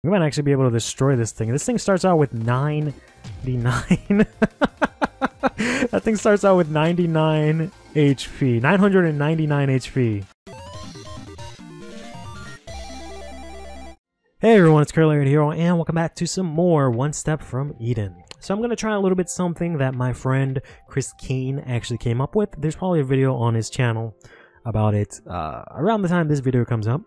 We might actually be able to destroy this thing. This thing starts out with 99. That thing starts out with 99 HP. 999 HP. Hey everyone, it's CurlyHairedHero, and welcome back to some more One Step from Eden. So I'm going to try a little bit something that my friend Chris Kane actually came up with. There's probably a video on his channel about it around the time this video comes up.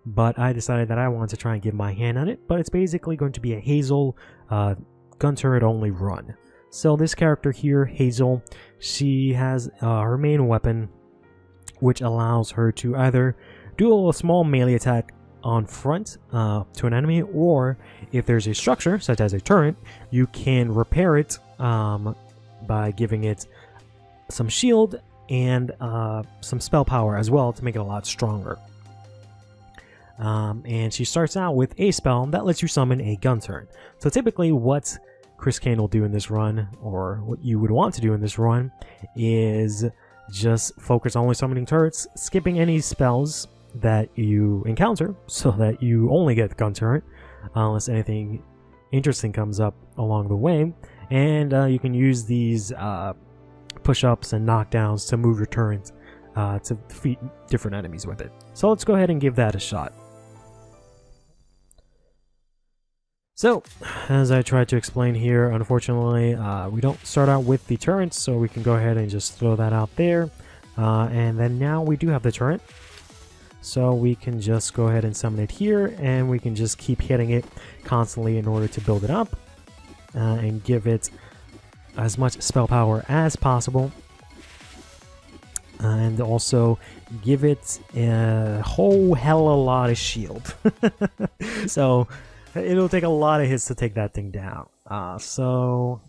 But I decided that I wanted to try and give my hand on it. But it's basically going to be a Hazel gun turret only run. So this character here, Hazel, she has her main weapon, which allows her to either do a small melee attack on front to an enemy, or if there's a structure such as a turret, you can repair it by giving it some shield and some spell power as well to make it a lot stronger. And she starts out with a spell that lets you summon a gun turret. So typically what Chris Kane will do in this run, or what you would want to do in this run, is just focus on only summoning turrets, skipping any spells that you encounter so that you only get the gun turret unless anything interesting comes up along the way, and you can use these push-ups and knockdowns to move your turret to defeat different enemies with it. So let's go ahead and give that a shot. So, as I tried to explain here, unfortunately, we don't start out with the turret, so we can go ahead and just throw that out there. And then now we do have the turret. So we can just go ahead and summon it here, and we can just keep hitting it constantly in order to build it up and give it as much spell power as possible. And also give it a whole hell of a lot of shield. So it'll take a lot of hits to take that thing down. You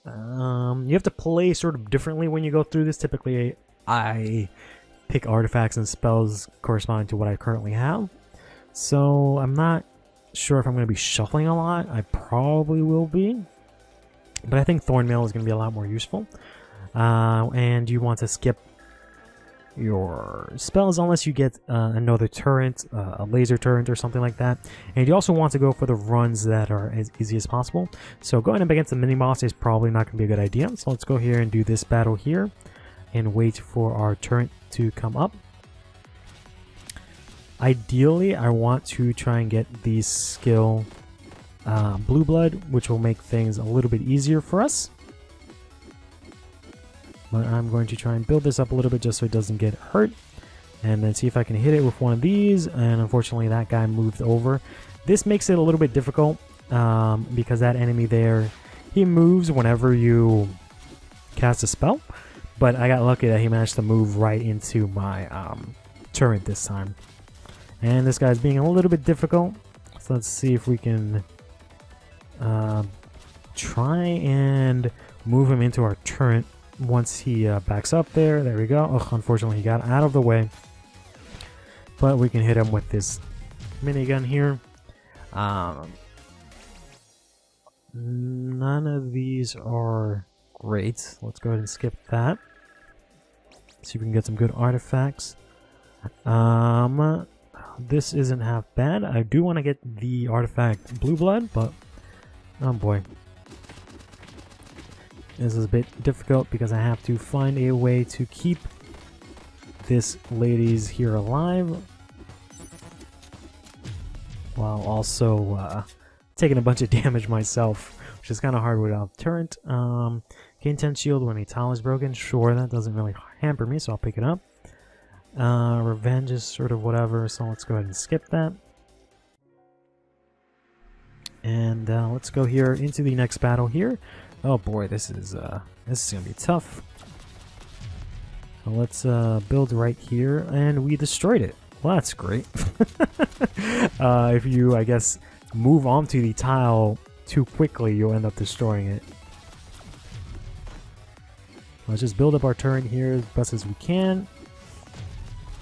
have to play sort of differently when you go through this. Typically, I pick artifacts and spells corresponding to what I currently have. So I'm not sure if I'm going to be shuffling a lot. I probably will be. But I think Thornmail is going to be a lot more useful. And you want to skip your spells unless you get another turret, a laser turret or something like that. And you also want to go for the runs that are as easy as possible. So going up against the mini boss is probably not going to be a good idea. So let's go here and do this battle here and wait for our turret to come up. Ideally, I want to try and get the skill Blue Blood, which will make things a little bit easier for us. But I'm going to try and build this up a little bit just so it doesn't get hurt. And then see if I can hit it with one of these. And unfortunately, that guy moved over. This makes it a little bit difficult because that enemy there, he moves whenever you cast a spell. But I got lucky that he managed to move right into my turret this time. And this guy's being a little bit difficult. So let's see if we can try and move him into our turret once he backs up there. There we go. Oh, unfortunately, he got out of the way. But we can hit him with this minigun here. None of these are great. Let's go ahead and skip that. See if we can get some good artifacts. This isn't half bad. I do want to get the artifact Blue Blood, but oh boy. This is a bit difficult because I have to find a way to keep this ladies here alive while also taking a bunch of damage myself, which is kind of hard without turret. Gain 10 shield when a tile is broken. Sure, that doesn't really hamper me, so I'll pick it up. Revenge is sort of whatever, so let's go ahead and skip that. And let's go here into the next battle here. Oh boy, this is gonna be tough. So let's build right here, and we destroyed it. Well, that's great. If you, I guess, move onto the tile too quickly, you'll end up destroying it. Let's just build up our turret here as best as we can.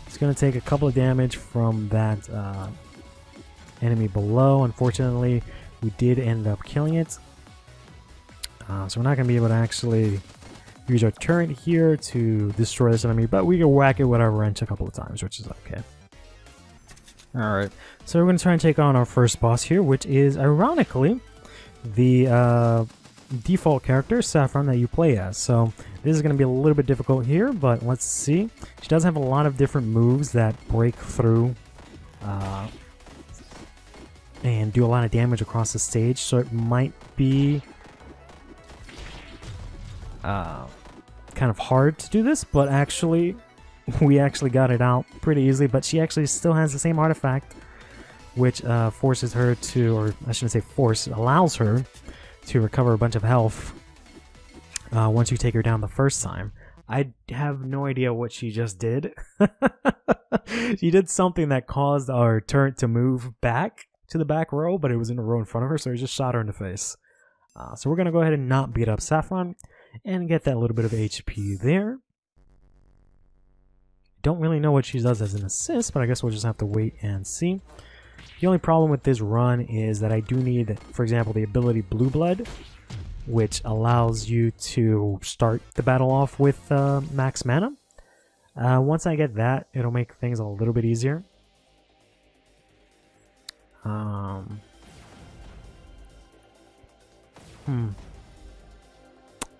It's going to take a couple of damage from that enemy below. Unfortunately, we did end up killing it. So we're not going to be able to actually use our turret here to destroy this enemy, but we can whack it with our wrench a couple of times, which is okay. Alright, so we're going to try and take on our first boss here, which is, ironically, the default character, Saffron, that you play as. So this is going to be a little bit difficult here, but let's see. She does have a lot of different moves that break through and do a lot of damage across the stage, so it might be kind of hard to do this, but actually we actually got it out pretty easily. But she actually still has the same artifact, which forces her to, or I shouldn't say force, allows her to recover a bunch of health once you take her down the first time. I have no idea what she just did. She did something that caused our turret to move back to the back row, but it was in the row in front of her, so I just shot her in the face. So we're going to go ahead and not beat up Saffron and get that little bit of HP there. Don't really know what she does as an assist, but I guess we'll just have to wait and see. The only problem with this run is that I do need, for example, the ability Blue Blood, which allows you to start the battle off with max mana. Once I get that, it'll make things a little bit easier. I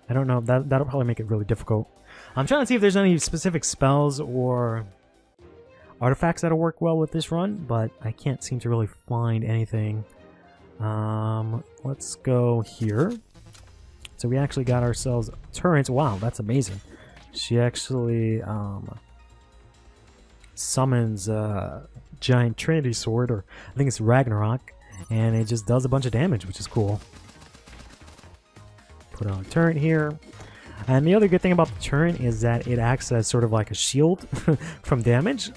don't know. That'll probably make it really difficult. I'm trying to see if there's any specific spells or artifacts that'll work well with this run, but I can't seem to really find anything. Let's go here. So we actually got ourselves turrets. Wow, that's amazing. She actually summons giant Trinity Sword, or I think it's Ragnarok, and it just does a bunch of damage, which is cool. Put on a turret here. And the other good thing about the turret is that it acts as sort of like a shield from damage,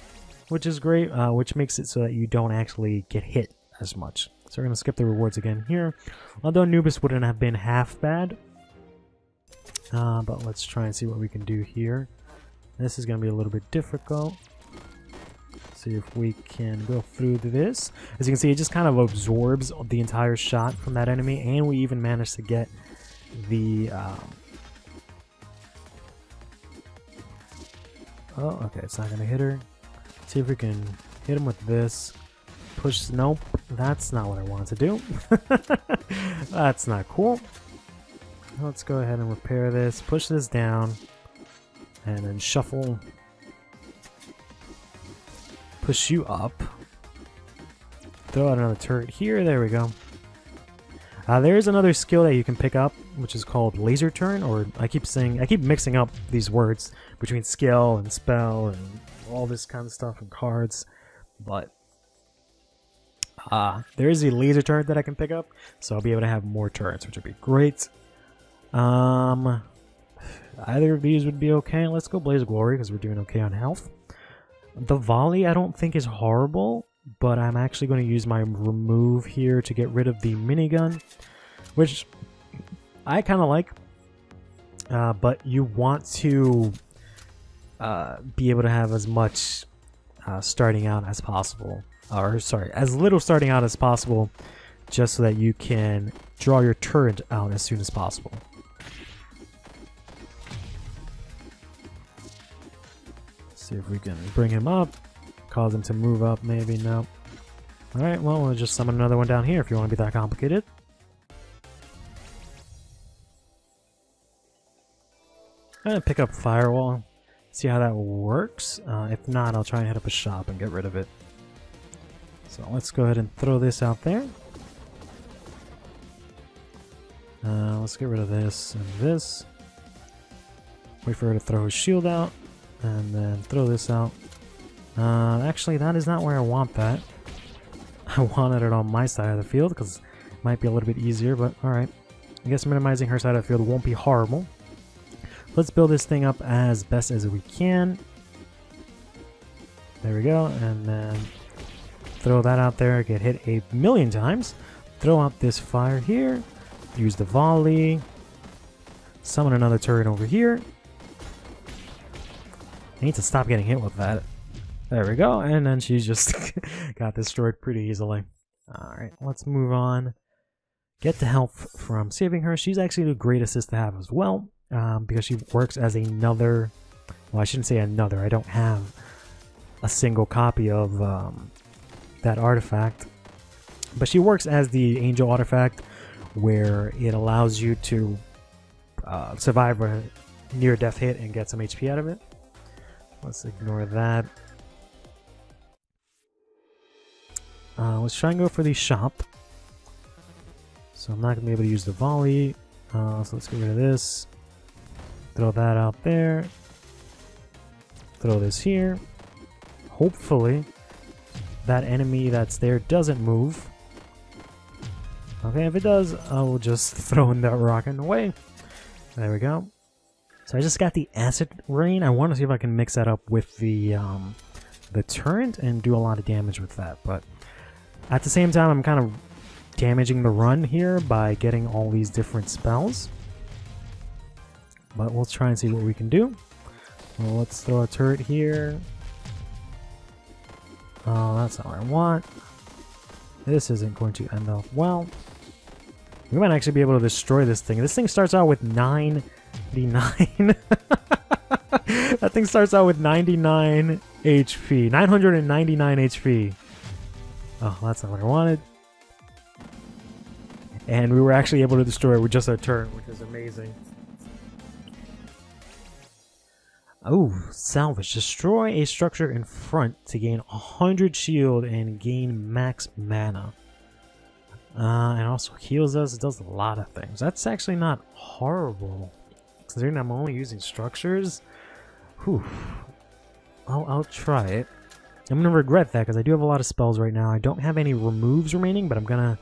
which is great, which makes it so that you don't actually get hit as much. So we're going to skip the rewards again here. Although Anubis wouldn't have been half bad. But let's try and see what we can do here. This is going to be a little bit difficult. See if we can go through this. As you can see, it just kind of absorbs the entire shot from that enemy, and we even managed to get the... Oh, okay, it's not going to hit her. See if we can hit him with this. Push... Nope, that's not what I wanted to do. That's not cool. Let's go ahead and repair this. Push this down. And then shuffle. Push you up. Throw out another turret here. There we go. There is another skill that you can pick up, which is called Laser Turn, or I keep mixing up these words between skill and spell and all this kind of stuff and cards, but there is a laser turret that I can pick up, so I'll be able to have more turrets, which would be great. Either of these would be okay. Let's go Blaze of Glory because we're doing okay on health. The volley I don't think is horrible, but I'm actually going to use my remove here to get rid of the minigun, which I kind of like, but you want to be able to have as much starting out as possible, or sorry, as little starting out as possible, just so that you can draw your turret out as soon as possible. See if we can bring him up, cause him to move up, maybe. No. Alright, well, we'll just summon another one down here if you want to be that complicated. I'm gonna pick up Firewall, see how that works. If not, I'll try and hit up a shop and get rid of it. So let's go ahead and throw this out there. Let's get rid of this and this. Wait for her to throw her shield out, and then throw this out. Actually, that is not where I want that. I wanted it on my side of the field because it might be a little bit easier, but alright. I guess minimizing her side of the field won't be horrible. Let's build this thing up as best as we can. There we go, and then throw that out there, get hit 1,000,000 times. Throw out this fire here, use the volley, summon another turret over here. I need to stop getting hit with that. There we go, and then she just got destroyed pretty easily. Alright, let's move on. Get the health from saving her. She's actually a great assist to have as well, because she works as another... Well, I shouldn't say another. I don't have a single copy of that artifact. But she works as the angel artifact, where it allows you to survive a near-death hit and get some HP out of it. Let's ignore that. Let's try and go for the shop. So I'm not going to be able to use the volley. So let's get rid of this. Throw that out there. Throw this here. Hopefully that enemy that's there doesn't move. Okay, if it does, I will just throw in that rocket away. There we go. So I just got the acid rain. I want to see if I can mix that up with the turret and do a lot of damage with that. But at the same time, I'm kind of damaging the run here by getting all these different spells. But we'll try and see what we can do. Well, let's throw a turret here. Oh, that's not what I want. This isn't going to end up well. We might actually be able to destroy this thing. This thing starts out with 99. That thing starts out with 99 HP. 999 HP. Oh, that's not what I wanted. And we were actually able to destroy it with just a turret, which is amazing. Oh, salvage. Destroy a structure in front to gain 100 shield and gain max mana. And also heals us. It does a lot of things. That's actually not horrible, considering I'm only using structures. Whew. I'll try it. I'm gonna regret that because I do have a lot of spells right now. I don't have any removes remaining, but I'm gonna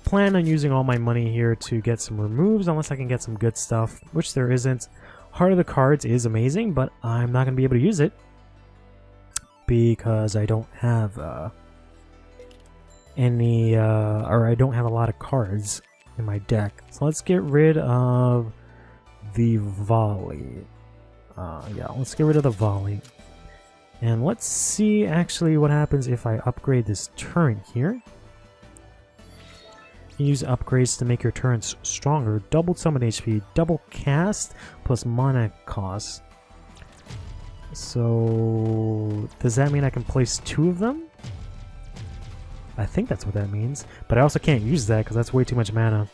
plan on using all my money here to get some removes, unless I can get some good stuff, which there isn't. Heart of the Cards is amazing, but I'm not gonna be able to use it because I don't have any, or I don't have a lot of cards in my deck. So let's get rid of the volley. Yeah, let's get rid of the volley. And let's see actually what happens if I upgrade this turret here. You can use upgrades to make your turrets stronger. Double summon HP, double cast, plus mana cost. So does that mean I can place 2 of them? I think that's what that means. But I also can't use that because that's way too much mana.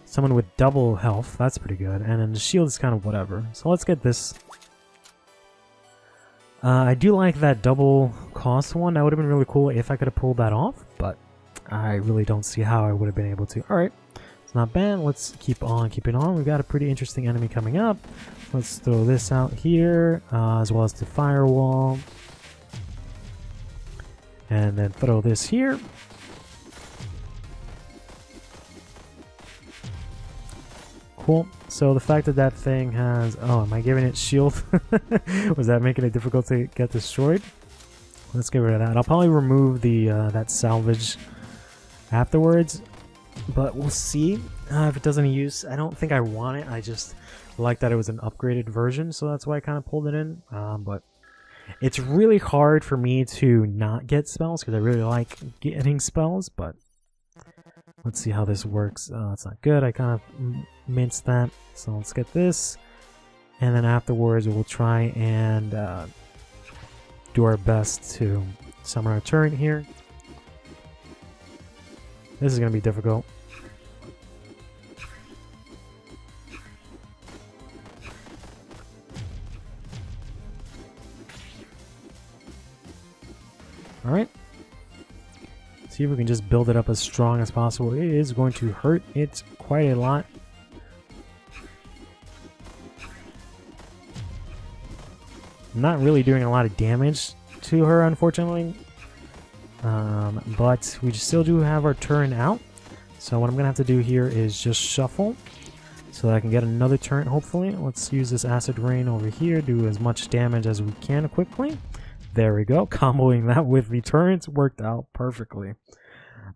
Someone with double health, that's pretty good. And then the shield is kind of whatever. So let's get this. I do like that double cost one. That would have been really cool if I could have pulled that off. But I really don't see how I would have been able to. Alright, it's not bad. Let's keep on keeping on. We've got a pretty interesting enemy coming up. Let's throw this out here, as well as the firewall. And then throw this here. Cool. So the fact that that thing has... Oh, am I giving it shield? Was that making it difficult to get destroyed? Let's get rid of that. I'll probably remove the that salvage afterwards. But we'll see if it does any use. I don't think I want it. I just like that it was an upgraded version. So that's why I kind of pulled it in. But it's really hard for me to not get spells because I really like getting spells. But let's see how this works. It's not good. I kind of minced that. So let's get this. And then afterwards we'll try and do our best to summon our turret here. This is going to be difficult. Alright. See if we can just build it up as strong as possible. It is going to hurt it quite a lot. Not really doing a lot of damage to her, unfortunately. But we still do have our turret out. So what I'm going to have to do here is just shuffle so that I can get another turret, hopefully. Let's use this acid rain over here, do as much damage as we can quickly. There we go. Comboing that with the turrets worked out perfectly.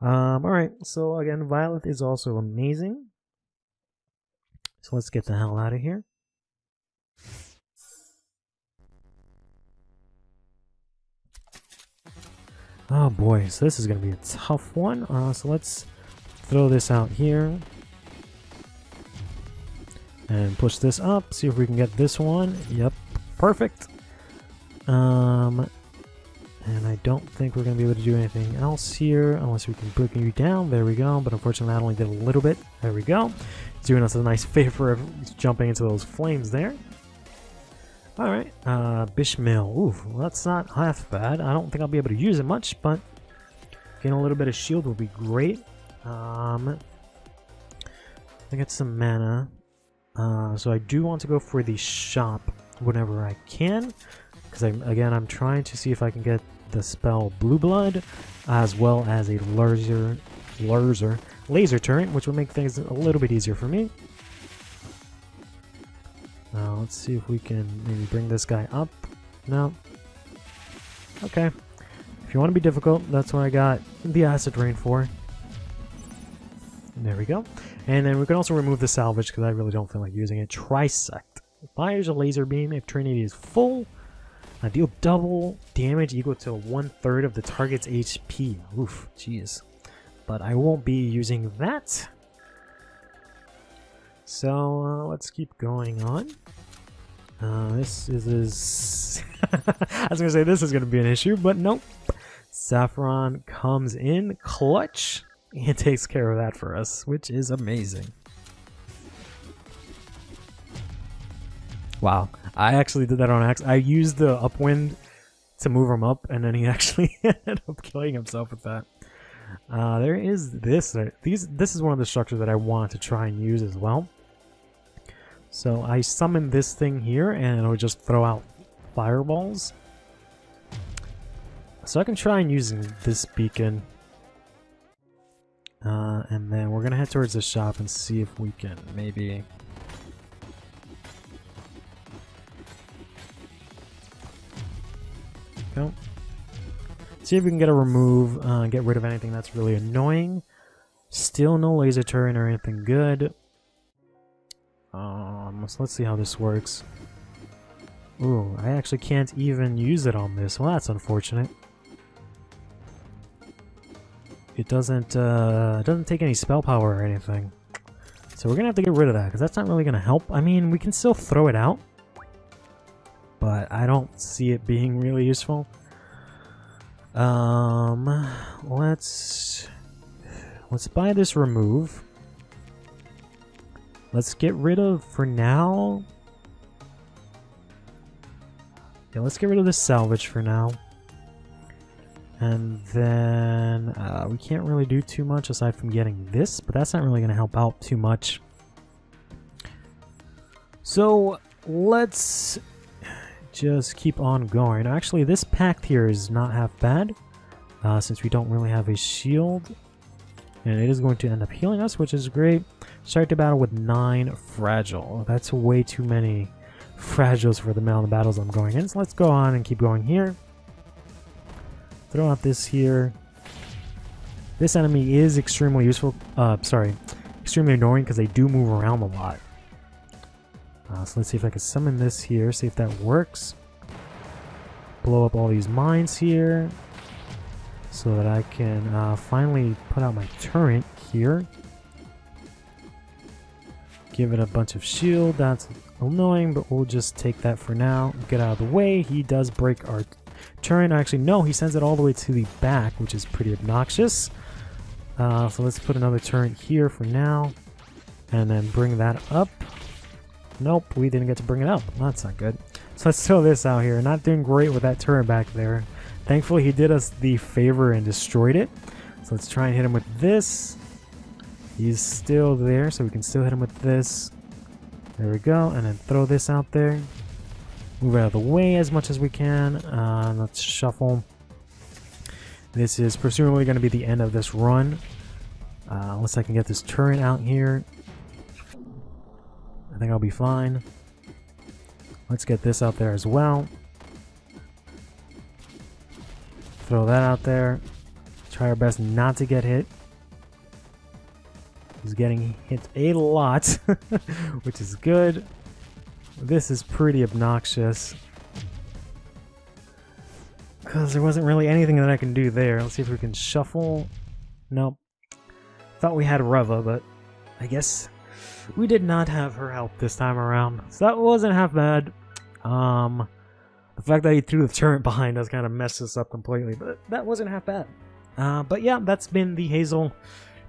Alright, so again, Violet is also amazing. So let's get the hell out of here. Oh boy, so this is going to be a tough one. So let's throw this out here. And push this up, see if we can get this one. Yep, perfect. And I don't think we're going to be able to do anything else here unless we can bring you down. There we go. But unfortunately, that only did a little bit. There we go. It's doing us a nice favor of jumping into those flames there. Alright, Bishmael. Ooh, well, that's not half bad. I don't think I'll be able to use it much, but getting a little bit of shield would be great. I get some mana. So I do want to go for the shop whenever I can. Because, again, I'm trying to see if I can get the spell Blue Blood, as well as a laser turret, which will make things a little bit easier for me. Let's see if we can maybe bring this guy up. No. Okay. If you want to be difficult, that's what I got the Acid Rain for. There we go. And then we can also remove the salvage because I really don't feel like using it. Trisect. Fires a laser beam if Trinity is full. Deal double damage equal to 1/3 of the target's HP. Oof, jeez. But I won't be using that. So let's keep going on. This is I was gonna say this is gonna be an issue, but nope. Saffron comes in clutch and takes care of that for us, which is amazing. Wow, I actually did that on accident. I used the upwind to move him up, and then he actually ended up killing himself with that. There is this. This is one of the structures that I want to try and use as well. So I summon this thing here, and it'll just throw out fireballs. So I can try and use this beacon. And then we're going to head towards the shop and see if we can maybe... Go. See if we can get a remove, get rid of anything that's really annoying. Still no laser turret or anything good. So let's see how this works. Ooh, I actually can't even use it on this. Well, that's unfortunate. It doesn't take any spell power or anything. So we're gonna have to get rid of that because that's not really gonna help. I mean, we can still throw it out, but I don't see it being really useful. Let's buy this remove. Let's get rid of, for now... Yeah, let's get rid of the salvage for now. And then we can't really do too much aside from getting this, but that's not really going to help out too much. So let's just keep on going. Actually, this pact here is not half bad, since we don't really have a shield. And it is going to end up healing us, which is great. Start the battle with 9 fragile. That's way too many fragiles for the amount of battles I'm going in. So let's go on and keep going here. Throw out this here. This enemy is extremely useful. Extremely annoying because they do move around a lot. So let's see if I can summon this here. See if that works. Blow up all these mines here, so that I can finally put out my turret here. Give it a bunch of shield. That's annoying, but we'll just take that for now. Get out of the way. He does break our turret. Actually, no, he sends it all the way to the back, which is pretty obnoxious. So let's put another turret here for now, and then bring that up. Nope, we didn't get to bring it up. That's not good. So let's throw this out here. Not doing great with that turret back there. Thankfully, he did us the favor and destroyed it. So let's try and hit him with this. He's still there, so we can still hit him with this. There we go. And then throw this out there. Move out of the way as much as we can. Let's shuffle. This is presumably going to be the end of this run. Unless I can get this turret out here. I think I'll be fine. Let's get this out there as well. Throw that out there. Try our best not to get hit. He's getting hit a lot, which is good. This is pretty obnoxious, because there wasn't really anything that I can do there. Let's see if we can shuffle. Nope. Thought we had Reva, but I guess we did not have her help this time around. So that wasn't half bad. The The fact that he threw the turret behind us kind of messed us up completely, but that wasn't half bad. But yeah, that's been the Hazel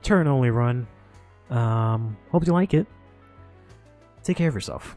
turn-only run. Hope you like it. Take care of yourself.